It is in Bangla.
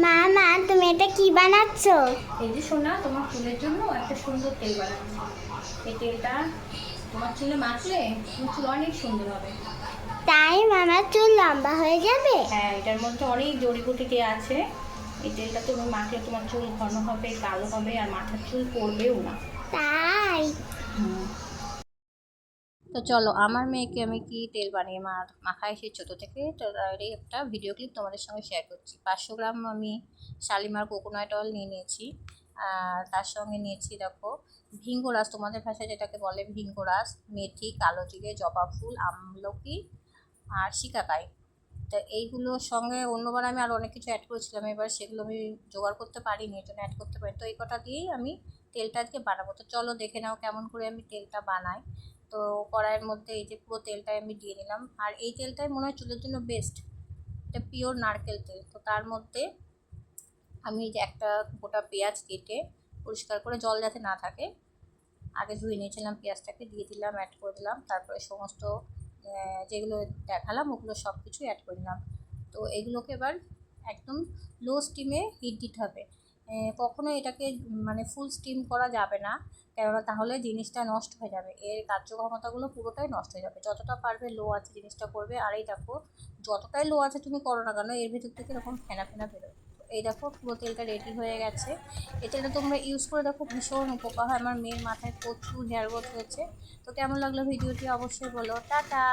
মা মা তুমি এটা কি বানাচ্ছ? এই যে সোনা, তোমার চুলের জন্য একটা সুন্দর তেল বানাচ্ছি। এই তেলটা তোমার চুলে মাখলে তোমার চুল অনেক সুন্দর হবে। তাই মামার চুল লম্বা হয়ে যাবে? হ্যাঁ, এটার মধ্যে অনেক জড়িবুটি আছে। এই তেলটা তুমি মাখলে তোমার চুল ঘন হবে, কালো হবে, আর মাথার চুল পড়বেও না। তাই হুম। তো চলো, আমার মেয়েকে আমি কি তেল বানিয়ে মাখাই সেই ছোটো থেকে, তো তারই একটা ভিডিও ক্লিপ তোমাদের সঙ্গে শেয়ার করছি। 500 গ্রাম আমি শালিমার কোকোনাট অয়েল নিয়ে নিয়েছি। আর তার সঙ্গে নিয়েছি দেখো ভিঙ্গরাজ, তোমাদের ভাষায় যেটাকে বলে ভিঙ্গরাজ, মেথি, কালো জিরে, জবা ফুল, আমলকি আর শিকাকাই। তো এইগুলোর সঙ্গে অন্যবার আমি আরও অনেক কিছু অ্যাড করেছিলাম, এবার সেগুলো আমি জোগাড় করতে পারিনি, এই জন্য অ্যাড করতে পারি। তো এই কটা দিয়েই আমি তেলটা আজকে বানাবো। তো চলো দেখে নাও কেমন করে আমি তেলটা বানাই। তো কড়াইয়ের মধ্যে এই যে পুরো তেলটাই আমি দিয়ে নিলাম। আর এই তেলটাই মনে হয় চুলের জন্য বেস্ট, এটা পিওর নারকেল তেল। তো তার মধ্যে আমি এই যে একটা গোটা পেঁয়াজ কেটে পরিষ্কার করে, জল যাতে না থাকে, আগে ধুয়ে নিয়েছিলাম, পেঁয়াজটাকে দিয়ে দিলাম, অ্যাড করে দিলাম। তারপরে সমস্ত যেগুলো দেখালাম ওগুলো সব কিছুই অ্যাড করে দিলাম। তো এগুলোকে এবার একদম লো স্টিমে হিট দিতে হবে। কখনো এটাকে মানে ফুল স্টিম করা যাবে না, কেননা তাহলে জিনিসটা নষ্ট হয়ে যাবে, এর কার্যক্ষমতাগুলো পুরোটাই নষ্ট হয়ে যাবে। যতটা পারবে লো আছে জিনিসটা করবে। আর এই দেখো, যতটাই লো আছে তুমি করো না কেন, এর ভিতর থেকে এরকম ফেনা ফেনা বেরোবে। তো এই দেখো পুরো তেলটা রেডি হয়ে গেছে। এই তেলটা তোমরা ইউজ করে দেখো, ভীষণ উপকার হয়। আমার মেয়ের মাথায় প্রচুর হেয়ার গ্রোথ হয়েছে। তো কেমন লাগলো ভিডিওটি অবশ্যই বলো। টাটা।